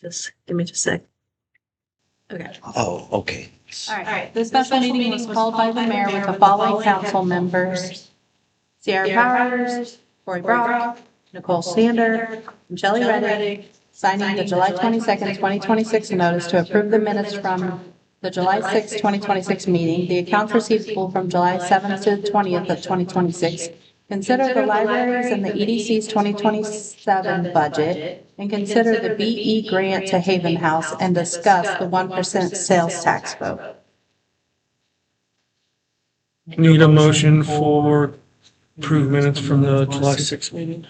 Just give me just a sec. Okay. Oh, okay. All right. The special meeting was called by the mayor with the following council members: Sierra Powers, Roy Brock, Nicole Sander, and Shelley Reddick, signing the July 22nd, 2026 notice to approve the minutes from the July 6th, 2026 meeting, the accounts receivable from July 7th to 20th of 2026, consider the libraries and the EDC's 2027 budget, and consider the BE grant to Haven House, and discuss the 1% sales tax vote. Need a motion for approved minutes from the July 6th meeting.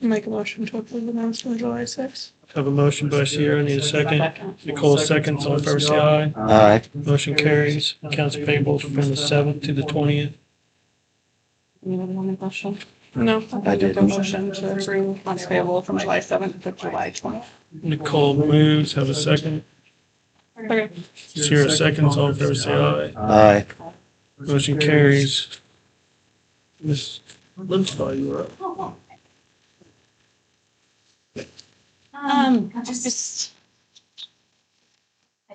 Make a motion to approve the minutes from July 6th. Have a motion by Sierra, need a second. Nicole seconds, all in favor say aye. Aye. Motion carries. Accounts payable from the 7th to the 20th. Anyone want a motion? No, I I did. make a motion to approve accounts payable from July 7th to July 20th. Nicole moves, have a second. Okay. Sierra seconds, all in favor say aye. Aye. Motion carries. Ms. Limsdahl, you were up. Just,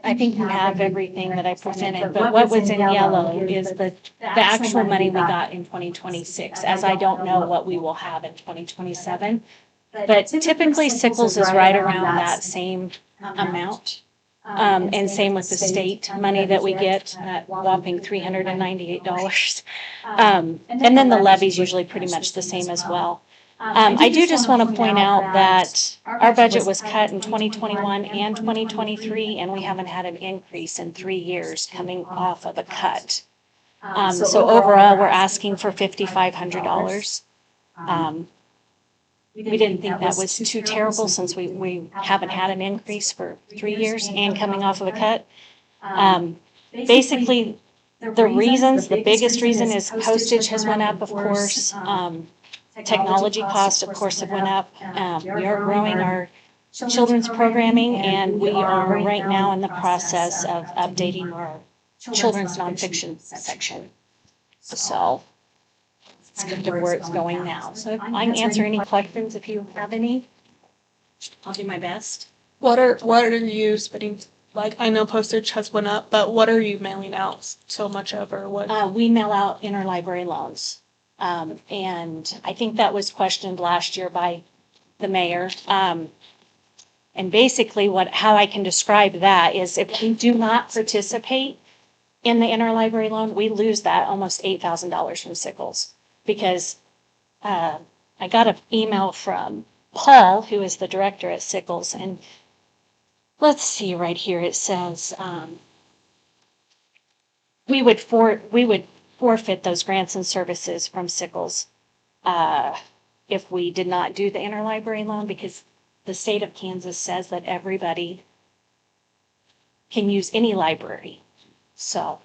I think we have everything that I presented, but what was in yellow is the actual money we got in 2026, as I don't know what we will have in 2027. But typically Sickles is right around that same amount. And same with the state money that we get, that whopping $398. And then the levy's usually pretty much the same as well. I do just want to point out that our budget was cut in 2021 and 2023, and we haven't had an increase in 3 years coming off of a cut. So overall, we're asking for $5,500. We didn't think that was too terrible since we haven't had an increase for 3 years and coming off of a cut. Basically, the biggest reason is postage has went up, of course. Technology costs, of course, have went up. We are growing our children's programming, and we are right now in the process of updating our children's nonfiction section. So it's kind of where it's going now. So I can answer any questions if you have any. I'll do my best. What are you spending? Like, I know postage has went up, but what are you mailing out so much of, or what? We mail out interlibrary loans. And I think that was questioned last year by the mayor. And basically how I can describe that is if we do not participate in the interlibrary loan, we lose that almost $8,000 from Sickles. Because I got an email from Paul, who is the director at Sickles, and let's see right here, it says we would forfeit those grants and services from Sickles if we did not do the interlibrary loan, because the state of Kansas says that everybody can use any library. So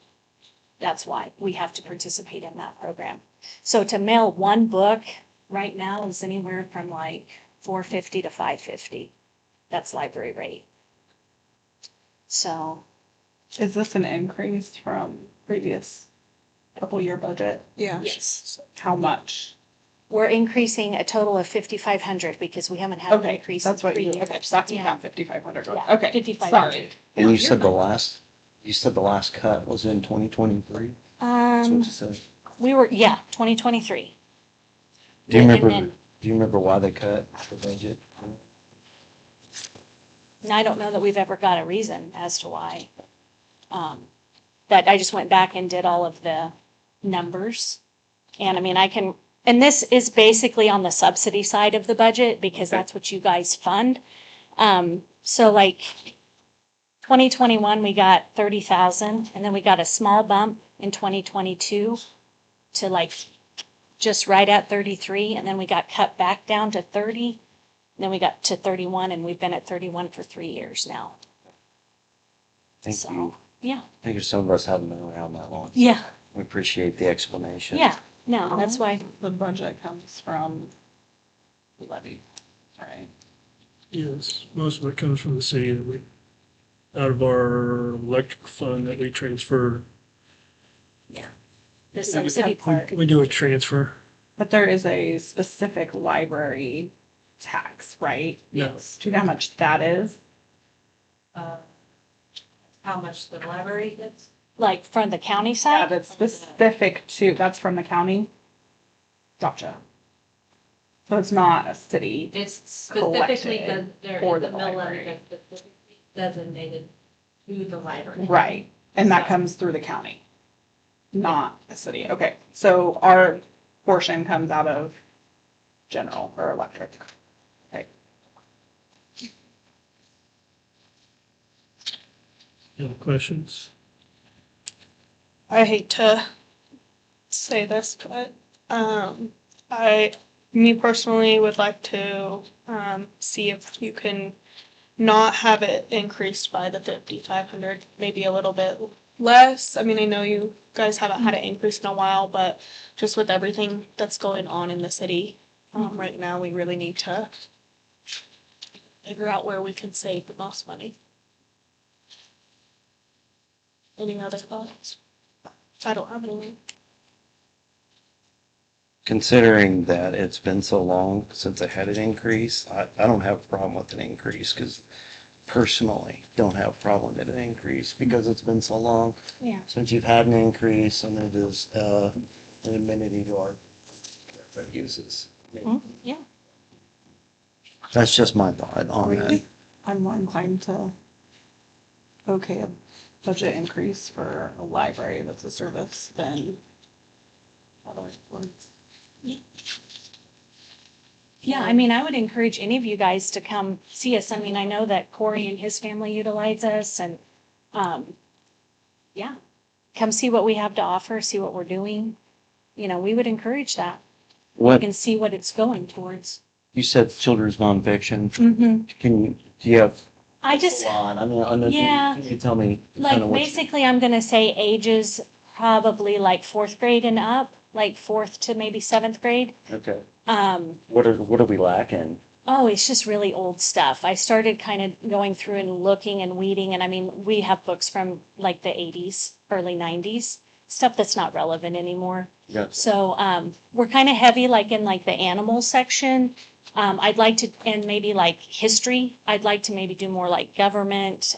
that's why we have to participate in that program. So to mail one book right now is anywhere from like $450 to $550. That's library rate. So. Is this an increase from previous couple-year budget? Yeah. Yes. How much? We're increasing a total of $5,500 because we haven't had an increase. That's what you, in 3 okay, years. so that's Yeah. about 5,500. Yeah, Okay, 5,500. sorry. And you said the last cut was in 2023? That's what you said. We were, 2023. Do you And remember why they cut the budget? And I don't know that we've ever got a reason as to why. That I just went back and did all of the numbers. And I mean, and this is basically on the subsidy side of the budget because that's what you guys fund. So like 2021, we got 30,000, and then we got a small bump in 2022 to like just right at 33, and then we got cut back down to 30, and then we got to 31, and we've been at 31 for 3 years now. Thank So, you. yeah. I think some of us haven't been around that long. Yeah. We appreciate the explanation. Yeah. No, that's why. The budget comes from levy, right? Yes, most of it comes from the city that we, out of our electric fund that we transfer. The subsidy part. We do a transfer. But there is a specific library tax, right? No. Do you know how much that is? how much the library gets? Like from the county Yeah, side? that's specific to, that's from the county. Gotcha. So it's not a city. It's specifically, Collected there for is the a mill levy library. that's specifically designated to the library. Right, and that comes through the county, not the city. Okay, so our portion comes out of general or electric. Okay. Any questions? I hate to say this, but me personally would like to see if you can not have it increased by the 5,500, maybe a little bit less. I mean, I know you guys haven't had it increased in a while, but just with everything that's going on in the city right now, we really need to figure out where we can save the most money. Any other thoughts? I don't have any. Considering that it's been so long since I had an increase, I don't have a problem with an increase because personally don't have a problem with an increase because it's been so long Yeah. since you've had an increase and it is an amenity to our uses. Yeah. That's just my thought on that. I'm more inclined to okay a budget increase for a library that's a service than other ones. Yeah, I mean, I would encourage any of you guys to come see us. I mean, I know that Corey and his family utilize us and, yeah, come see what we have to offer, see what we're doing. You know, we would encourage that. You What, can see what it's going towards. you said children's nonfiction. Mm-hmm. Do you have I a just, lot? I mean, Yeah. can you tell me like, kind of what? basically, I'm gonna say ages probably like 4th grade and up, like 4th to maybe 7th grade. Okay. Um, What are we lacking? Oh, it's just really old stuff. I started kind of going through and looking and weeding, and I mean, we have books from like the 80s, early 90s, stuff that's not relevant anymore. Yeah. So we're kind of heavy like in like the animal section. I'd like to, and maybe like history. I'd like to maybe do more like government,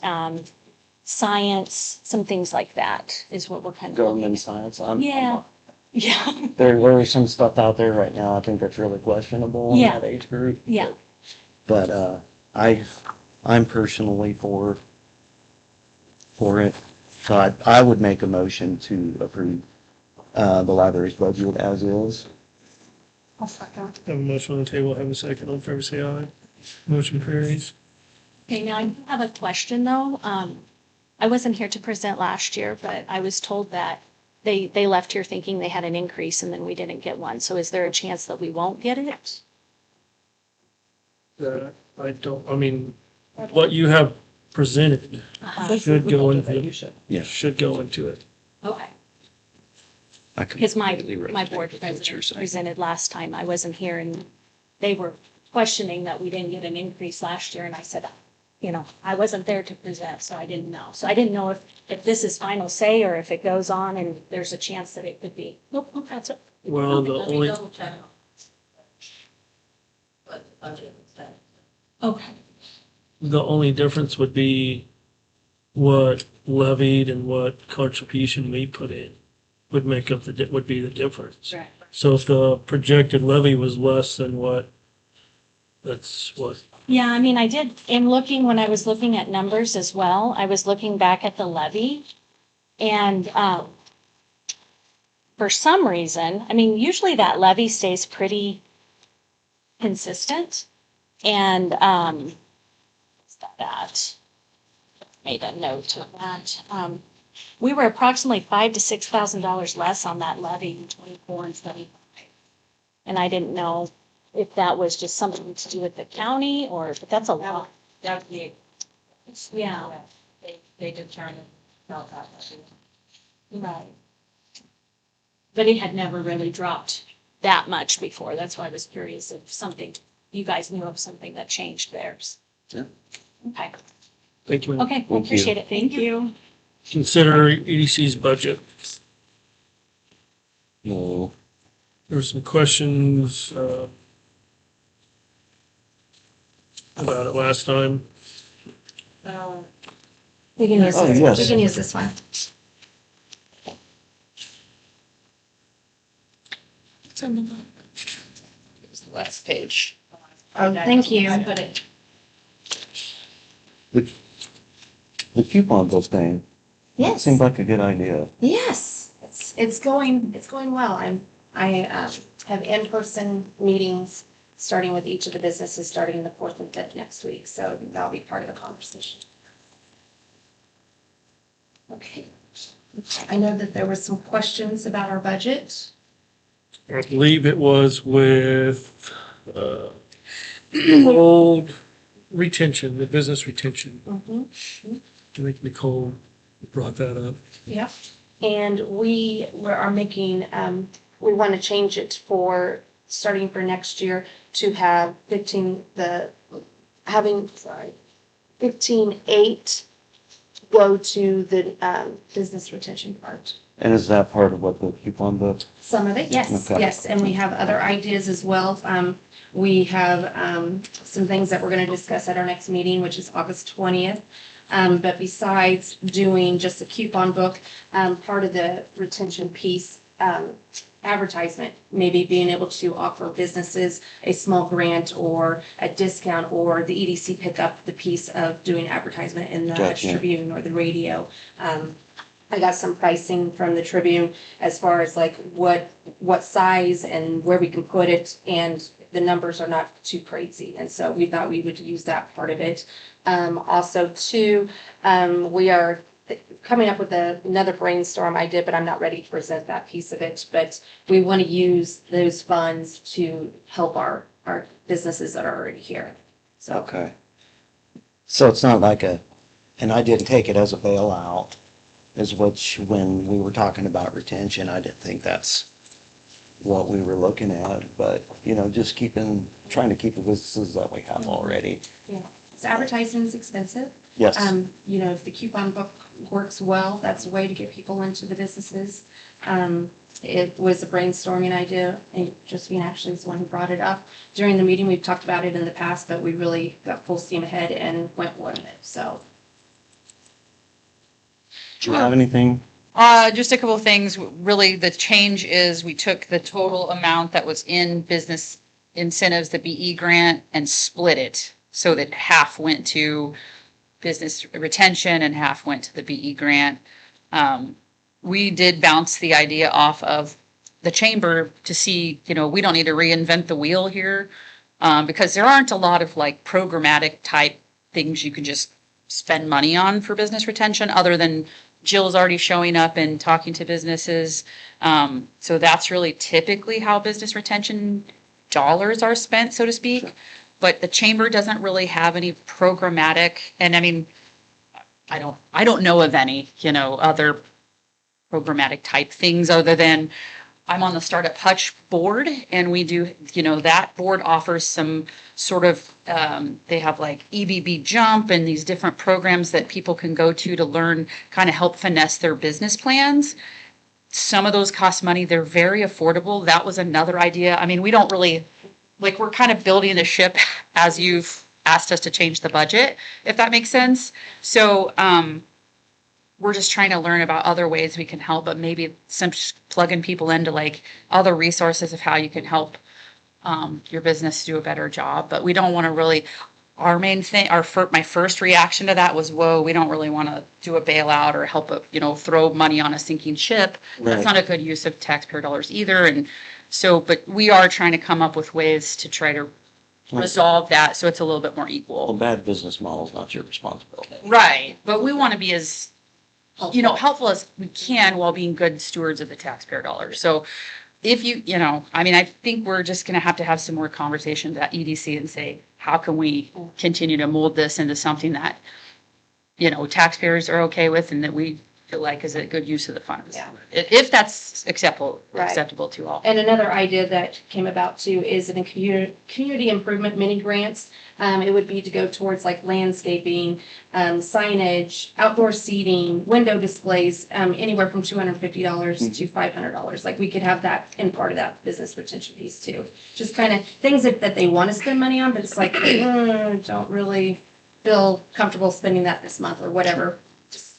science, some things like that is what we're kind of looking Government at. science. Yeah. Yeah. There is some stuff out there right now. I think that's really questionable in Yeah. that age group. Yeah. But I'm personally for it. So I would make a motion to approve the library's budget as is. I'll second. Have a motion on the table, have a second, all in favor, say aye. Motion carries. Okay, now I do have a question though. I wasn't here to present last year, but I was told that they left here thinking they had an increase and then we didn't get one. So is there a chance that we won't get it? I mean, what you have presented should go into, Yeah. should go into it. Okay. I Because my completely board resonate with what you're president saying. presented last time. I wasn't here and they were questioning that we didn't get an increase last year. And I said, you know, I wasn't there to present, so I didn't know. So I didn't know if this is final say or if it goes on and there's a chance that it could be. Nope, that's it. Well, the Let me only, double check. But the budget is set. Okay. the only difference would be what levied and what contribution we put in would make up would be the difference. Right. So if the projected levy was less than that's what, Yeah, I mean, I did, in looking, when I was looking at numbers as well, I was looking back at the levy. And for some reason, I mean, usually that levy stays pretty consistent. And what's that at? Made a note of that. We were approximately $5,000 to $6,000 less on that levy in 24 and 75. And I didn't know if that was just something to do with the county or, but that's a lot. That's the, Yeah, they determined about that. right. But it had never really dropped that much before. That's why I was curious if something, you guys knew of something that changed theirs. Yeah. Okay, thank you. okay, I you. appreciate it. Thank you. Consider EDC's budget. No. There were some questions about it last time. You can use Oh, this, yes. you can use this one. It's the last page. Oh, thank you. I put it, The coupon bill thing, Yes. seemed like a good idea. Yes, it's going well. I have in-person meetings starting with each of the businesses, starting the 4th and 5th next week, so that'll be part of the conversation. Okay. I know that there were some questions about our budget. I believe it was with, old retention, the business retention. I think Nicole brought that up. Yep. And we are making, we want to change it for, starting for next year, to have 15.8 go to the business retention part. And is that part of what the coupon book? Some of it, yes, Okay. yes, and we have other ideas as well. We have some things that we're going to discuss at our next meeting, which is August 20th. But besides doing just a coupon book, part of the retention piece, advertisement, maybe being able to offer businesses a small grant or a discount, or the EDC pick up the piece of doing advertisement in the Gotcha. Tribune or the radio. I got some pricing from the Tribune as far as like what size and where we can put it, and the numbers are not too crazy. And so we thought we would use that part of it. Also too, we are coming up with another brainstorm idea, but I'm not ready to present that piece of it. But we want to use those funds to help our businesses that are already here. So. Okay. So it's not like and I didn't take it as a bailout, is when we were talking about retention, I didn't think that's what we were looking at, but, just trying to keep the businesses that we have already. Yeah. So advertising is expensive. Yes. If the coupon book works well, that's a way to get people into the businesses. It was a brainstorming idea, and Josephine actually is the one who brought it up. During the meeting, we've talked about it in the past, but we really got full steam ahead and went with it, so. Do you have anything? Just a couple of things. Really, the change is we took the total amount that was in business incentives, the BE grant, and split it so that half went to business retention and half went to the BE grant. We did bounce the idea off of the chamber to see, we don't need to reinvent the wheel here, because there aren't a lot of like programmatic type things you can just spend money on for business retention, other than Jill's already showing up and talking to businesses. So that's really typically how business retention dollars are spent, so to speak. But the chamber doesn't really have any programmatic, and I mean, I don't know of any, other programmatic type things other than I'm on the Startup Hutch board, and we do, that board offers some sort of, they have like EBB Jump and these different programs that people can go to learn, kind of help finesse their business plans. Some of those cost money. They're very affordable. That was another idea. I mean, we don't really, we're kind of building the ship as you've asked us to change the budget, if that makes sense. So, we're just trying to learn about other ways we can help, but maybe some plugging people into like other resources of how you can help your business do a better job. But we don't want to really, our main thing, my first reaction to that was, whoa, we don't really want to do a bailout or help, throw money on a sinking ship. Right. That's not a good use of taxpayer dollars either. And so, but we are trying to come up with ways to try to resolve that so it's a little bit more Well, equal. bad business model is not your responsibility. Right. But we want to be as helpful as we can while being good stewards of the taxpayer dollars. So if I think we're just going to have some more conversations at EDC and say, how can we continue to mold this into something that, taxpayers are okay with and that we feel like is a good use of the funds. Yeah. If that's acceptable Right. to all. And another idea that came about too is in community improvement mini grants. It would be to go towards like landscaping, signage, outdoor seating, window displays, anywhere from $250 to $500. Like we could have that in part of that business retention piece too. Just kind of things that they want to spend money on, but it's like, don't really feel comfortable spending that this month or whatever.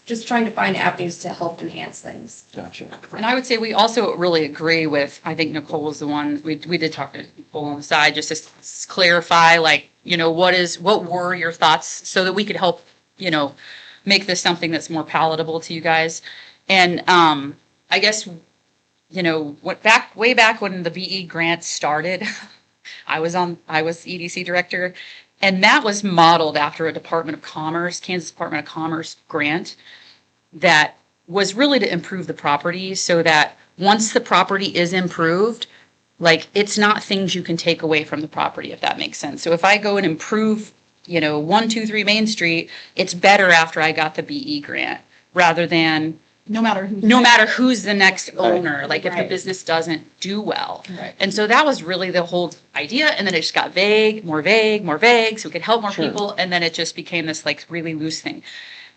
just trying to find avenues to help enhance things. Gotcha. And I would say we also really agree with, I think Nicole was the one, we did talk to Nicole on the side, just to clarify, like, what were your thoughts so that we could help, make this something that's more palatable to you guys. And, I guess, way back when the BE grant started, I was EDC director, and that was modeled after a Kansas Department of Commerce grant that was really to improve the property so that once the property is improved, like, it's not things you can take away from the property, if that makes sense. So if I go and improve, 123 Main Street, it's better after I got the BE grant rather than No matter who's the next owner, like if the Right. business doesn't do well. Right. And so that was really the whole idea. And then it just got vague, more vague, more vague. So we could help more Sure. people. And then it just became this like really loose thing.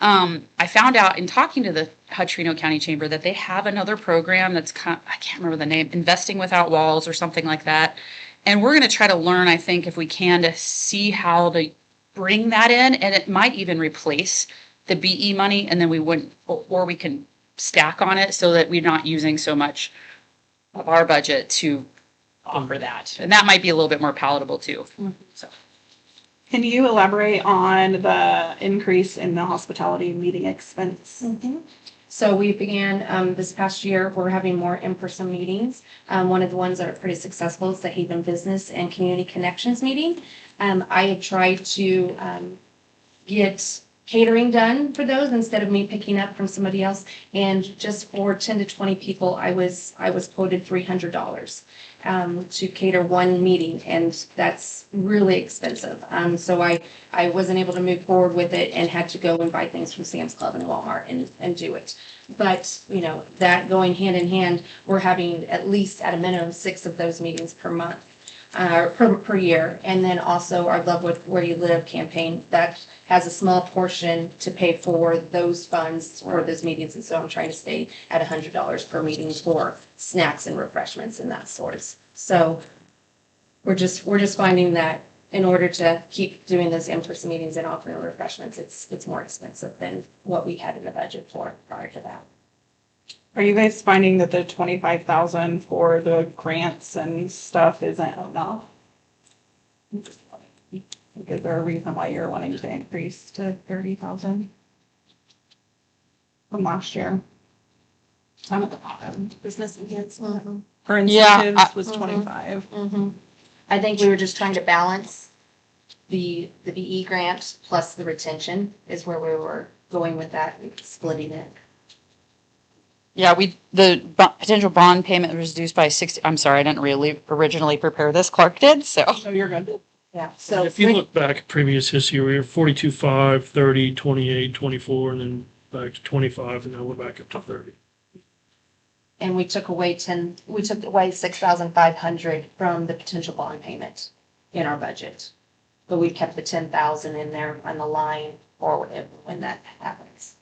I found out in talking to the Hutt-Trino County Chamber that they have another program that's I can't remember the name, Investing Without Walls or something like that. And we're going to try to learn, I think, if we can, to see how to bring that in. And it might even replace the BE money. And then we wouldn't, or we can stack on it so that we're not using so much of our budget to offer that. And that might be a little bit more palatable too. So. Can you elaborate on the increase in the hospitality meeting expense? So we began, this past year, we're having more in-person meetings. One of the ones that are pretty successful is the Haven Business and Community Connections meeting. I have tried to get catering done for those instead of me picking up from somebody else. And just for 10 to 20 people, I was quoted $300 to cater one meeting, and that's really expensive. So I wasn't able to move forward with it and had to go and buy things from Sam's Club and Walmart and do it. But, that going hand in hand, we're having at least at a minimum 6 of those meetings per month. Per year. And then also our Love With Where You Live campaign that has a small portion to pay for those funds for those meetings. And so I'm trying to stay at $100 per meeting for snacks and refreshments and that sorts. So we're just finding that in order to keep doing those in-person meetings and offering refreshments, it's more expensive than what we had in the budget for prior to that. Are you guys finding that the 25,000 for the grants and stuff isn't enough? Is there a reason why you're wanting to increase to 30,000 from last year? I'm at the bottom. Business enhancement. For incentives was 25. I think we were just trying to balance the BE grant plus the retention is where we were going with that, splitting it. Yeah, the potential bond payment was reduced by 60. I'm sorry, I didn't really originally prepare this. Clark did, so. Oh, you're good. Yeah, so. If you look back at previous history, we were 42.5, 30, 28, 24, and then back to 25, and now we're back up to 30. And we took away 6,500 from the potential bond payment in our budget. But we kept the 10,000 in there on the line for when that happens.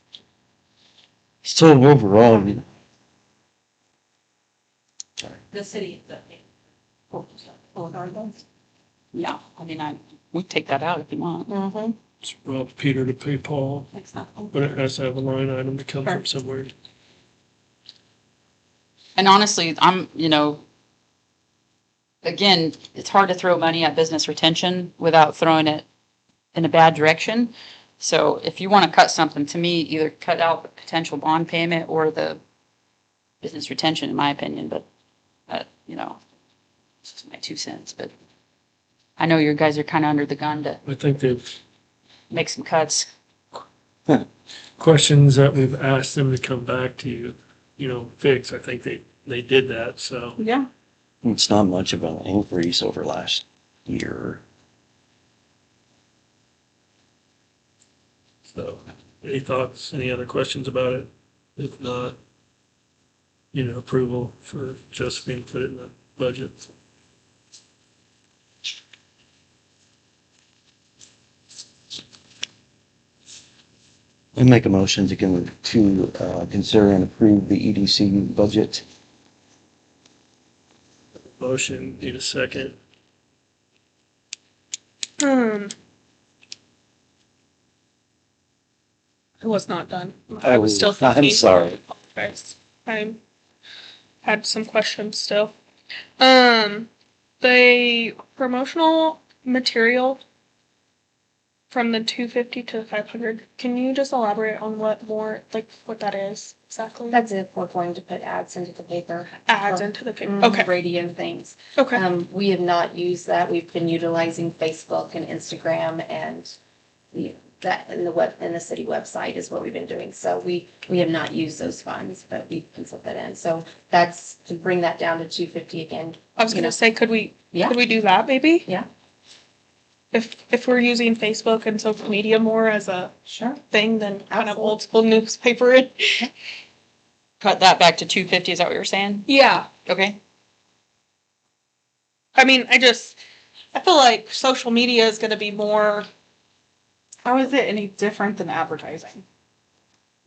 So overall, The city, Yeah, I mean, we take that out if you want. It's Rob Peter to pay Paul, but it has to have a line item to come from somewhere. And honestly, again, it's hard to throw money at business retention without throwing it in a bad direction. So if you want to cut something, to me, either cut out the potential bond payment or the business retention, in my opinion, but, it's just my 2 cents, but I know you guys are kind of under the gun to I think they've make some cuts. questions that we've asked them to come back to you, fix. I think they did that, so. Yeah. it's not much of an increase over last year. So, any thoughts, any other questions about it? If not, approval for Josephine to put it in the budget. I make a motion to consider and approve the EDC budget. Motion, need a second. I was not done. I was still I'm thinking. sorry. Apologize. I had some questions still. The promotional material from the 250 to 500, can you just elaborate on what that is exactly? That's it. We're going to put ads into the paper. Ads into the paper. Mhm, Okay. Radio things. Okay. We have not used that. We've been utilizing Facebook and Instagram and that in the city website is what we've been doing. So we have not used those funds, but we can put that in. So that's to bring that down to 250 again. I was gonna say, could we do that maybe? Yeah. If we're using Facebook and social media more as a Sure. thing than kind of old school newspaper. Cut that back to 250, is that what you're saying? Yeah. Okay. I mean, I feel like social media is gonna be more. How is it any different than advertising?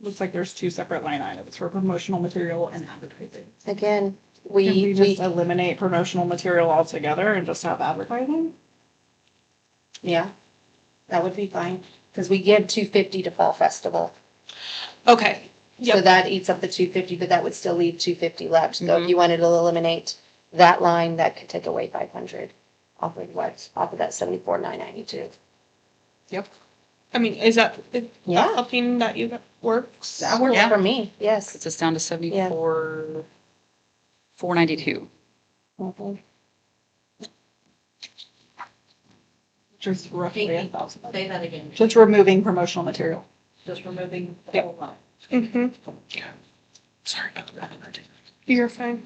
Looks like there's two separate line items for promotional material and advertising. Again, Can we we just eliminate promotional material altogether and just have advertising? yeah, that would be fine because we give 250 to Fall Festival. Okay. So Yep. that eats up the 250, but that would still leave 250 left. So Mhm. if you wanted to eliminate that line, that could take away 500 off of that 74,992. Yep. I mean, is that Yeah. something that works? That works Yeah. for me. Yes. Puts us down to 74, 492. Mhm. Just roughly 1,000. Say that again. Just removing promotional material. Just removing the whole line. Mm-hmm. Sorry about that. You're fine.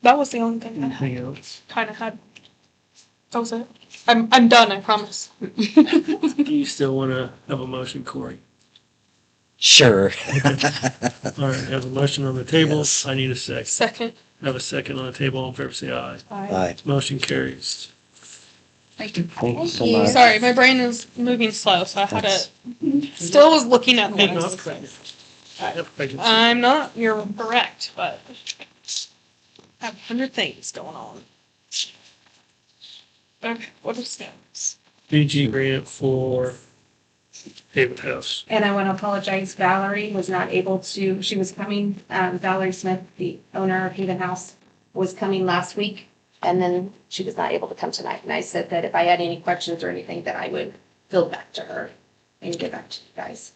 That was the only thing I Anything else? kind of had. That was it. I'm done, I promise. Do you still want to have a motion, Corey? Sure. All right, have a motion on the table. Yes. I need a second. Second. Have a second on the table. All in favor, say aye. Aye. Motion carries. Thank you. Thank you so Thank you. much. Sorry, my brain is moving slow, so I had to. Still was looking at things. I'm not. You're correct, but I have 100 things going on. Okay, what is next? BG grant for Haven House. And I want to apologize, Valerie was not able to, she was coming, Valerie Smith, the owner of Haven House, was coming last week, and then she was not able to come tonight. And I said that if I had any questions or anything, that I would field back to her and get back to you guys.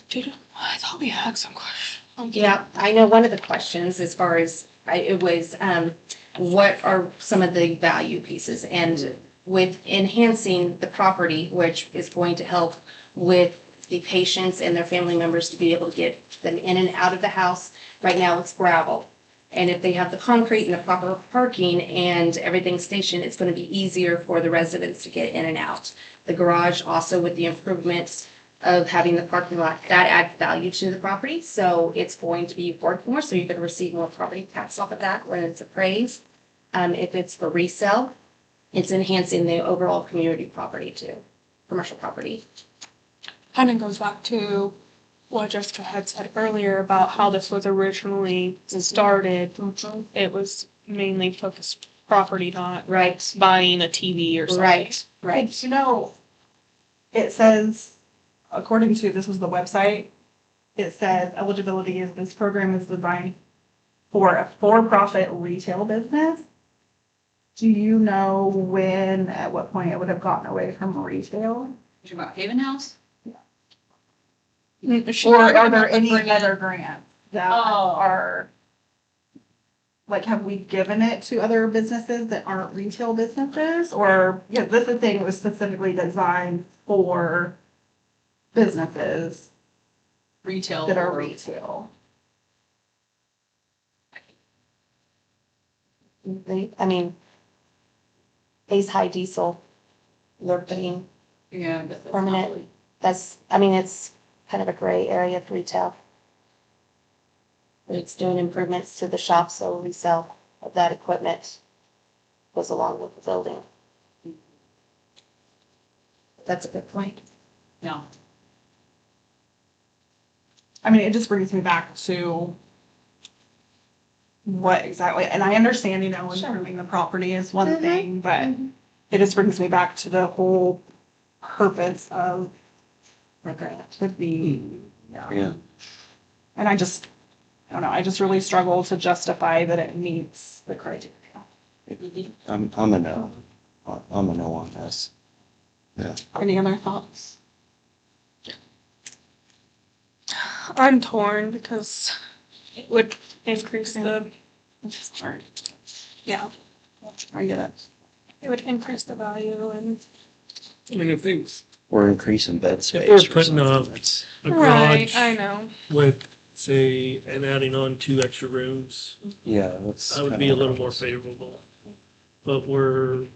Dude, I thought we had some questions. Yeah, I know one of the questions as far as, it was, what are some of the value pieces? And with enhancing the property, which is going to help with the patients and their family members to be able to get them in and out of the house. Right now it's gravel. And if they have the concrete and the proper parking and everything stationed, it's going to be easier for the residents to get in and out. The garage also with the improvements of having the parking lot, that adds value to the property. So it's going to be worth more, so you're going to receive more property tax off of that when it's appraised. If it's for resale, it's enhancing the overall community property too, commercial property. Kind of goes back to what Jessica had said earlier about how this was originally started. It was mainly focused property, not Right, buying a TV or something. right, right. Right. You know, it says, according to, this was the website, it says eligibility is this program is designed for a for-profit retail business. Do you know when, at what point it would have gotten away from retail? Talking about Haven House? Or are there any other grants that Oh. are, like, have we given it to other businesses that aren't retail businesses? Or, yeah, this is thing was specifically designed for businesses Retail. that are or- retail. I mean, Ace High Diesel, they're putting Yeah. but that's permanent, not- that's, I mean, it's kind of a gray area for retail. But it's doing improvements to the shop, so resale of that equipment goes along with the building. That's a good point. No. I mean, it just brings me back to what exactly, and I understand, you know, Sure. improving the property is one Mhm. thing, but it just brings me back to the whole purpose of The grant. Yeah. And I don't know, I just really struggle to justify that it meets the criteria. I'm a no. I'm a no on this. Yeah. Any other thoughts? I'm torn because it would increase the, It's just hard. yeah, I get it. it would increase the value and. I mean, if they, Or increasing bed space. if we're or putting something, up that's- a Right, garage I know. with, say, and adding on 2 extra rooms, Yeah, that's. I would be kinda a little what I more was- favorable. But we're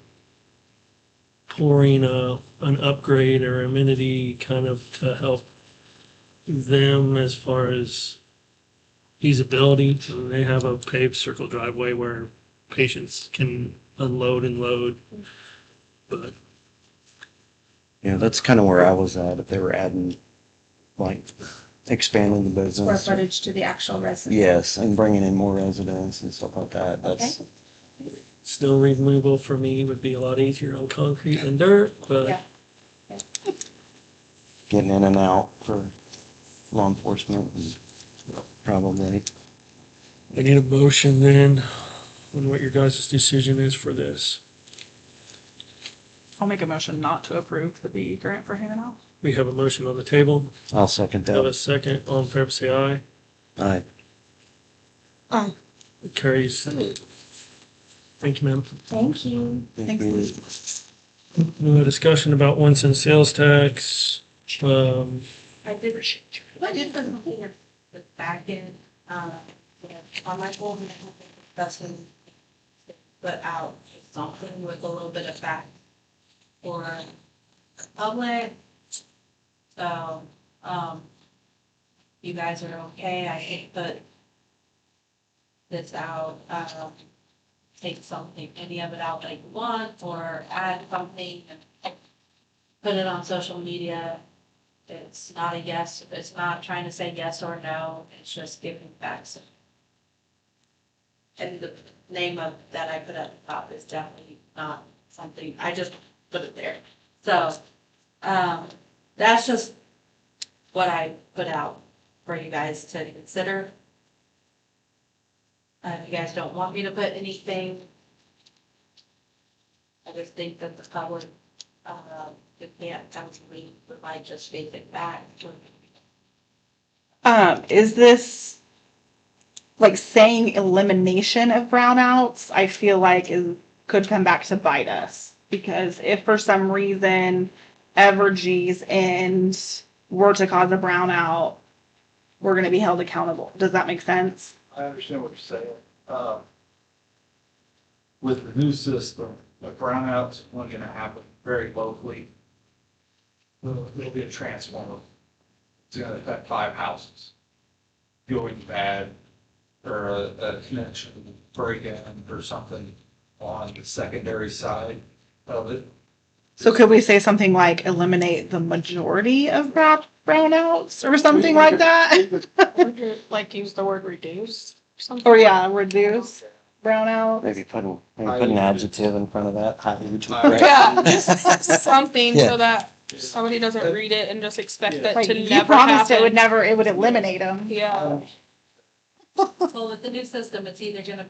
pouring an upgrade or amenity kind of to help them as far as feasibility. So they have a paved circle driveway where patients can unload and load. But Yeah, that's kind of where I was at, if they were adding, like, expanding the Square business. footage to the actual residence. Yes, and bringing in more residents and stuff like that, that's, snow removal for me would be a lot easier on concrete than dirt, but Yeah. getting in and out for law enforcement and probably. I need a motion then on what your guys' decision is for this. I'll make a motion not to approve the BE grant for Haven House. We have a motion on the table. I'll second Have a that. second. All in favor, say aye. Aye. Oh, It carries. Thank you, ma'am. Thank you. Thanks. No discussion about 1 cent sales tax. I did put something at the back end, on my folder, discussing, put out something with a little bit of fact for the public. So, you guys are okay, I can put this out, take something, any of it out that you want, or add something and put it on social media. It's not a yes, it's not trying to say yes or no, it's just giving facts. And the name of that I put at the top is definitely not something, I just put it there. So, that's just what I put out for you guys to consider. If you guys don't want me to put anything, I just think that the public, if can't come to me, would like just face it back. Is this like saying elimination of brownouts? I feel like could come back to bite us, because if for some reason Evergy's end were to cause a brownout, we're going to be held accountable. Does that make sense? I understand what you're saying. With the new system, the brownouts are only gonna happen very locally. There'll be a transformer. It's gonna affect 5 houses. Going bad, or a connection break-in or something on the secondary side of it. So could we say something like eliminate the majority of brownouts or something like that? like use the word reduce or something. Or yeah, reduce brownout. Maybe put an adjective in front of that. Huge. Yeah, just something Yeah. so that somebody doesn't read it and just expect that Like to you never promised happen. it would eliminate them. Yeah, Well, with the new system, it's either gonna,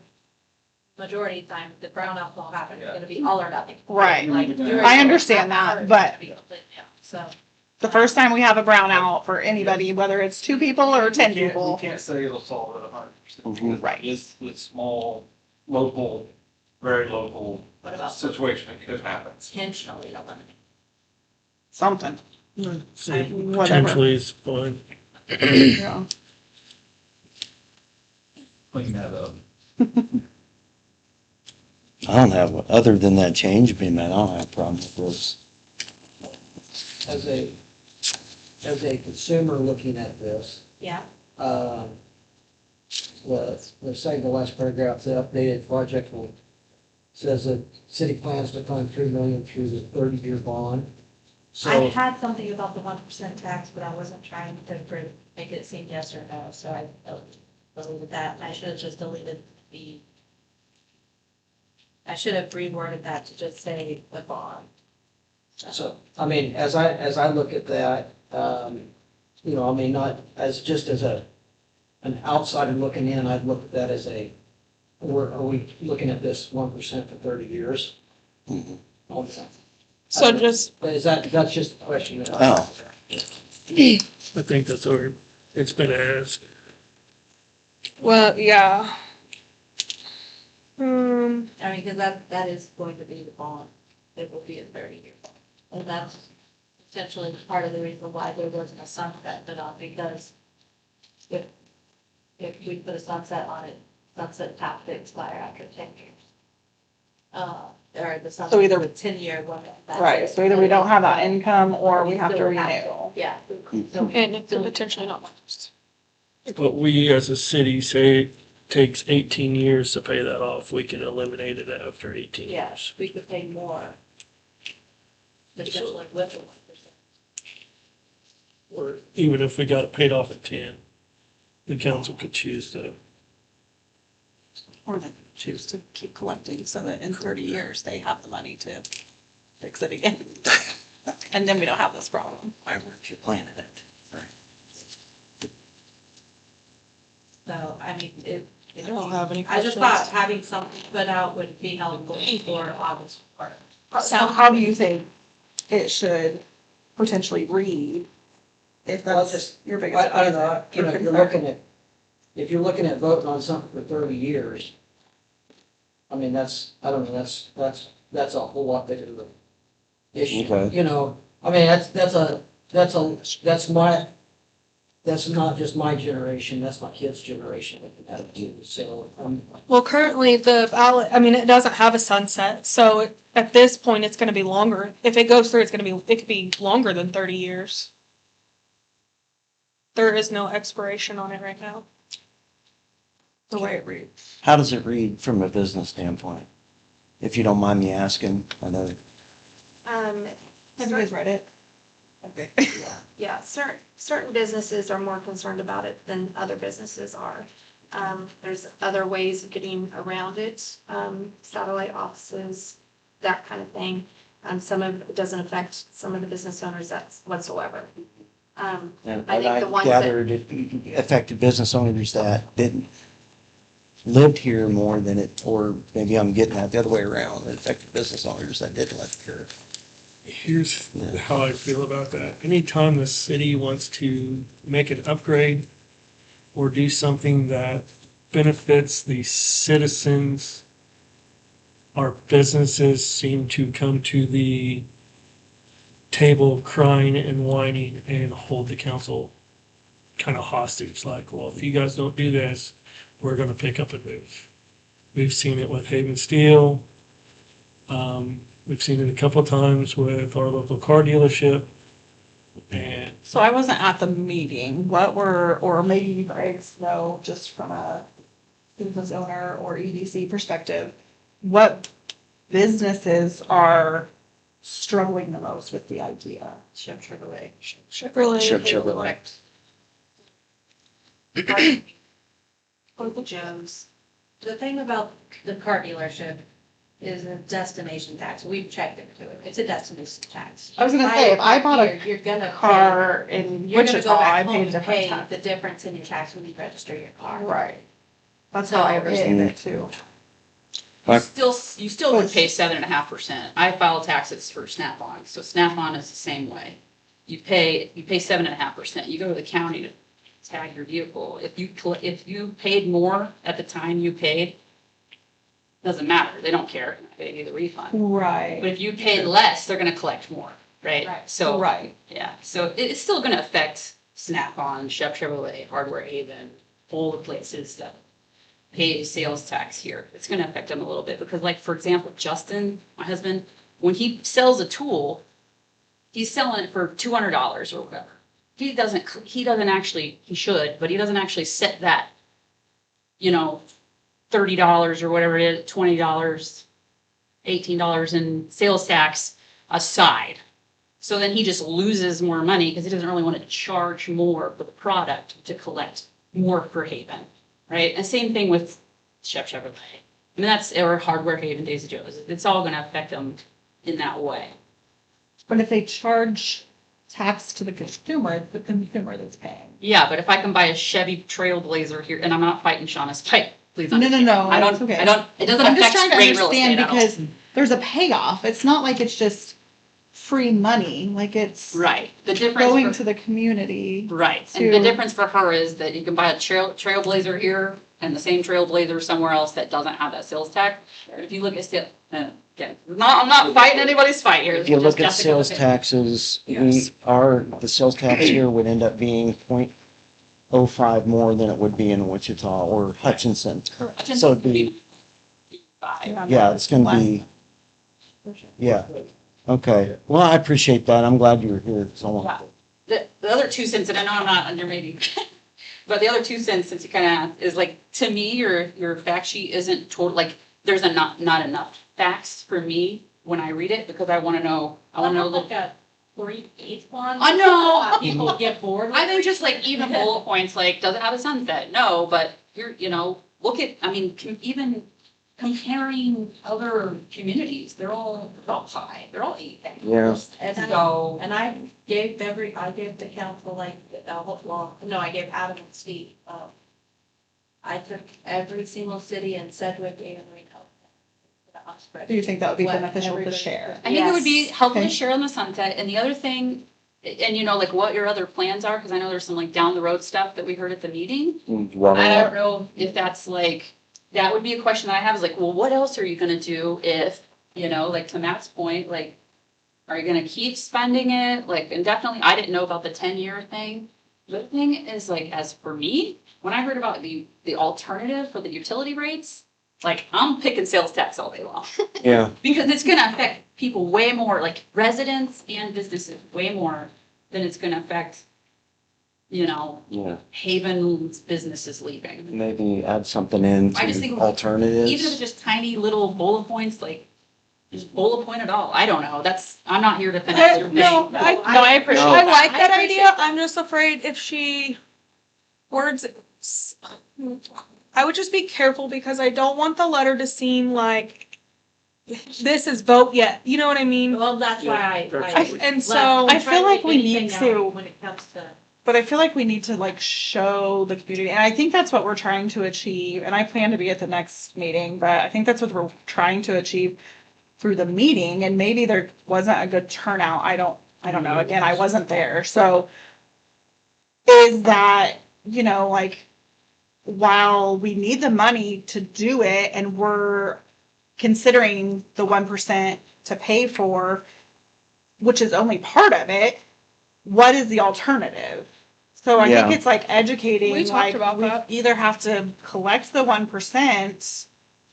majority of the time, the brownout won't happen, it's gonna be all or nothing. Right. Like, you're- I understand that, but Yeah, so. the first time we have a brownout for anybody, whether it's 2 people or 10 We people. can't say it'll solve it 100%. Mhm. Right. It's small, local, very local What about situation that could happen. intentionally eliminate? Something. Say Whatever. potentially is fine. Yeah. Clean that up. I don't have, other than that change being made, I don't have a problem with this. As a consumer looking at this, Yeah, let's say the last paragraph, the updated project will, says that city plans to fund $3 million through the 30-year bond. I So, had something about the 1% tax, but I wasn't trying to make it seem yes or no, so I deleted that. I should have just deleted I should have reworded that to just say the bond. So, I mean, as I look at that, you know, I mean, not as, just as an outsider looking in, I'd look at that as a, or are we looking at this 1% for 30 years? So just, Is that's just a question that Oh. I think that's where it's been asked. well, yeah. I mean, because that is going to be the bond. It will be a 30-year bond. And that's potentially part of the reason why there wasn't a sunset put on, because if we put a sunset on it, sunset have to expire after 10 years. Or the sunset. So either- with 10-year limit. Right, so either we don't have that income or we have to renew. Yeah. So And it's potentially not last. But we as a city say it takes 18 years to pay that off. We can eliminate it after 18 yeah, years. we could pay more. Potentially with the 1%. Or even if we got it paid off at 10, the council could choose to. Or they choose to keep collecting so that in 30 years, they have the money to fix it again. And then we don't have this problem. Why weren't you planning it? So, I mean, if I don't have any I just questions. thought having something put out would be helpful for August 4th. So how do you think it should potentially read? If Well, that's just, your I biggest. don't know, you know, concern. if you're looking at voting on something for 30 years, I mean, I don't know, that's a whole lot bigger of an issue. Okay. You know, I mean, that's not just my generation, that's my kids' generation looking at it too, so, Well, currently the ballot, I mean, it doesn't have a sunset, so at this point, it's gonna be longer. If it goes through, it could be longer than 30 years. There is no expiration on it right now. The way it reads. How does it read from a business standpoint? If you don't mind me asking, I know. Have you guys read it? Okay. Yeah, certain businesses are more concerned about it than other businesses are. There's other ways of getting around it, satellite offices, that kind of thing. Some of it doesn't affect some of the business owners that's whatsoever. And I think the ones that, gathered it affected business owners that didn't lived here more than it, or maybe I'm getting that the other way around. It affected business owners that didn't live here. Here's how I feel about that. Anytime the city wants to make an upgrade or do something that benefits the citizens, our businesses seem to come to the table crying and whining and hold the council kind of hostage, like, well, if you guys don't do this, we're going to pick up and move. We've seen it with Haven Steel. We've seen it a couple of times with our local car dealership. And So I wasn't at the meeting. Or maybe you guys know, just from a business owner or EDC perspective, what businesses are struggling the most with the idea? Chevrolet. Chevrolet. Uncle Joe's. The thing about the car dealership is a destination tax. We've checked into it. It's a destination tax. I was gonna say, if I bought a Here, you're gonna Car in pay, you're gonna Wichita, go I back home paid a and different pay tax. the difference in your tax when you register your car. Right. That's how I understand it too. You still would pay 7.5%. I file taxes for Snap-on, so Snap-on is the same way. You pay 7.5%. You go to the county to tag your vehicle. If you paid more at the time you paid, doesn't matter. They don't care. They give you the refund. Right. But if you paid less, they're going to collect more, right? Right. So Right. yeah, so it's still going to affect Snap-on, Chevrolet, Hardware Haven, all the places that pay sales tax here. It's going to affect them a little bit because, like, for example, Justin, my husband, when he sells a tool, he's selling it for $200 or whatever. He should, but he doesn't actually set that, $30 or whatever it is, $20, $18 in sales tax aside. So then he just loses more money because he doesn't really want to charge more for the product to collect more for Haven, right? And same thing with Chevrolet. I mean, or Hardware Haven, Daisy Joe's. It's all going to affect them in that way. But if they charge tax to the consumer, it's the consumer that's paying. Yeah, but if I can buy a Chevy Trailblazer here, and I'm not fighting Shauna's fight, please No, understand. I that's don't, okay. I don't, it doesn't I'm just affect trying to straight real understand estate at all. because there's a payoff. It's not like it's just free money, like it's Right, the going difference to the community. right, to- and the difference for her is that you can buy a Trailblazer here and the same Trailblazer somewhere else that doesn't have that sales tax. If you look at again, I'm not fighting anybody's fight here. If you Just look at Jessica's sales opinion. taxes, Yes. the sales tax here would end up being 0.05 more than it would be in Wichita or Hutchinson. So it'd be, yeah, it's gonna be, yeah, okay. Well, I appreciate that. I'm glad you were here, so. Yeah. The other 2 cents, and I know I'm not under maybe, but the other 2 cents, since you kind of asked, is like, to me, your fact sheet isn't total, like, there's not enough facts for me when I read it, because I want to know, Look at for each one. I know. People get bored. I think just like even bullet points, like, does it have a sunset? No, but you're, look at, I mean, even comparing other communities, they're all high, they're all 8. Yeah. So, And I gave the council like, I gave Adam and Steve, I took every single city in Sedgwick and Reno. Do you think that would be What beneficial to everybody- share? I think it would be Yes. helpful to Okay. share on the sunset, and the other thing, and like what your other plans are, because I know there's some like down the road stuff that we heard at the meeting. I don't know if that's like, that would be a question that I have, is like, well, what else are you gonna do if, like to Matt's point, like, are you gonna keep spending it? Like, and definitely, I didn't know about the 10-year thing. The thing is, like, as for me, when I heard about the alternative for the utility rates, like, I'm picking sales tax all day long. Yeah, Because it's gonna affect people way more, like residents and businesses, way more than it's gonna affect, yeah. Haven's businesses leaving. Maybe add something in I just think to even if it's alternatives. just tiny little bullet points, like, just bullet point it all. I don't know. I'm not here to finish your thing. No, I appreciate, No. I like I that appreciate idea. I'm just afraid if she words, I would just be careful because I don't want the letter to seem like this is vote yet. You know what I mean? Well, that's why And so I feel like we need to- when it comes to. But I feel like we need to like show the community, and I think that's what we're trying to achieve. And I plan to be at the next meeting, but I think that's what we're trying to achieve through the meeting. And maybe there wasn't a good turnout. I don't know. Again, I wasn't there. So is that, like, while we need the money to do it and we're considering the 1% to pay for, which is only part of it, what is the alternative? So I think Yeah. it's like educating, We talked like about we that. either have to collect the 1%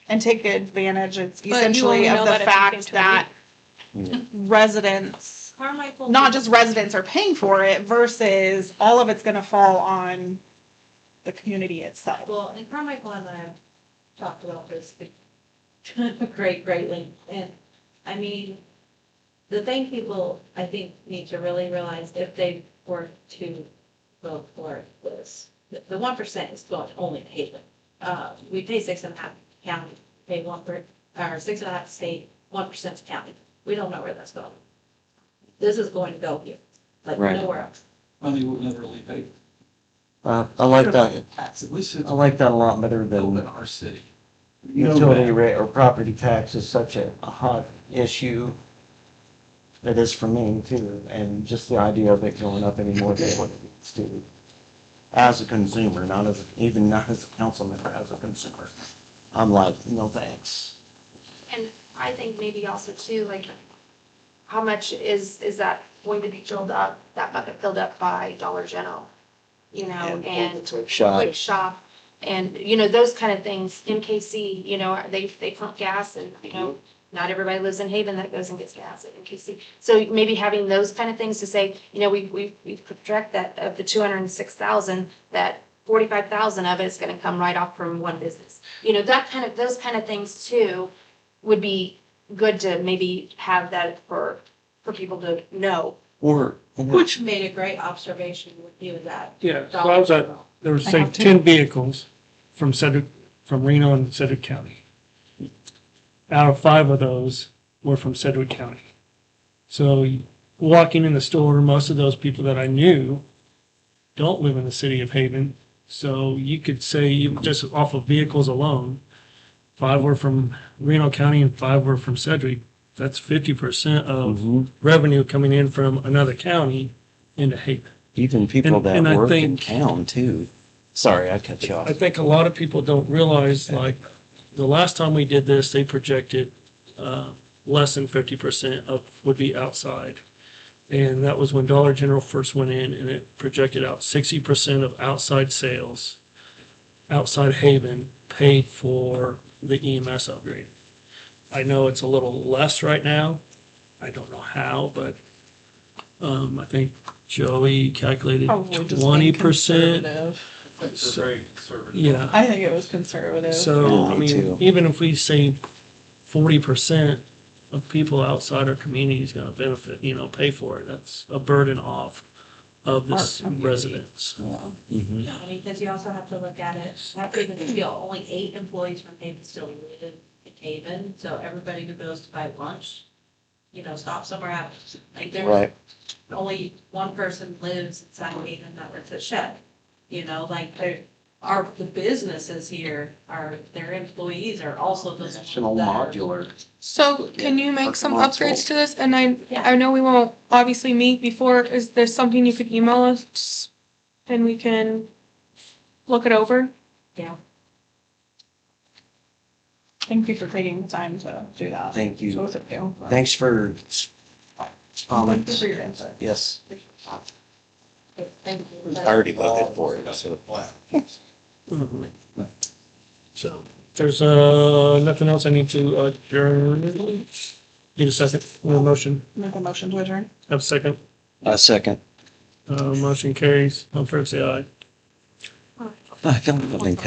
and take advantage you essentially only of know the that if you came fact to a that residents, Carmichael. not just residents are paying for it versus all of it's gonna fall on the community itself. Well, and Carmichael and I have talked about this greatly, and I mean, the thing people, I think, need to really realize if they were to vote for it was, the 1% is going only to Haven. We pay 6.5 county, pay 6.5 state, 1% to county. We don't know where that's going. This is going to go here, like Right. nowhere else. Money will never leave Haven. I like that. Tax, at least it's I like that a lot better built in than our city. utility rate or property tax is such a hot issue. It is for me too, and just the idea of it going up any more than what it needs to. As a consumer, not as, even not as a council member, as a consumer. I'm like, no thanks. And I think maybe also too, like, how much is that going to be filled up, that bucket filled up by Dollar General? And Quick shot. Quick Shop, and, those kind of things, MKC, they pump gas and, not everybody lives in Haven that goes and gets gas at MKC. So maybe having those kind of things to say, we project that of the 206,000, that 45,000 of it is gonna come right off from one business. Those kind of things too would be good to maybe have that for people to know. Which made a great observation with you that. Yeah, so I was at, there was I say have two. 10 vehicles from Reno and Sedgwick County. Out of 5 of those were from Sedgwick County. So walking in the store, most of those people that I knew don't live in the city of Haven. So you could say even just off of vehicles alone, 5 were from Reno County and 5 were from Sedgwick. That's 50% of Mhm. revenue coming in from another county into Haven. Even people that And I work in think- town too. Sorry, I cut you I off. think a lot of people don't realize, like, the last time we did this, they projected less than 50% of would be outside. And that was when Dollar General first went in, and it projected out 60% of outside sales, outside Haven, paid for the EMS upgrade. I know it's a little less right now. I don't know how, but I think Joey calculated Probably just being 20%. conservative. It's very conservative. Yeah. I think it was conservative. So, Yeah, I me mean, too. even if we say 40% of people outside our community is gonna benefit, pay for it, that's a burden off of this Our community. residents. Mhm. I mean, because you also have to look at it, Haven, only 8 employees from Haven still live in Haven, so everybody who goes to buy lunch, stop somewhere else. Like, there's Right. only one person lives inside Haven that works at Shed. Like, the businesses here their employees are also the National ones that are- Modular. So can you make some Console. upgrades to this? And I Yeah. know we won't obviously meet before. Is there something you could email us and we can look it over? Yeah. Thank you for taking the time to do that. Thank you. Both of you. Thanks for Thank you comments. for your insight. Yes, Thank you. I already voted for it, so. Mhm. So, there's nothing else I need to adjourn. Need a second, or a motion, Make a motion to adjourn. have a second, A second. motion carries, all fair say aye. I don't think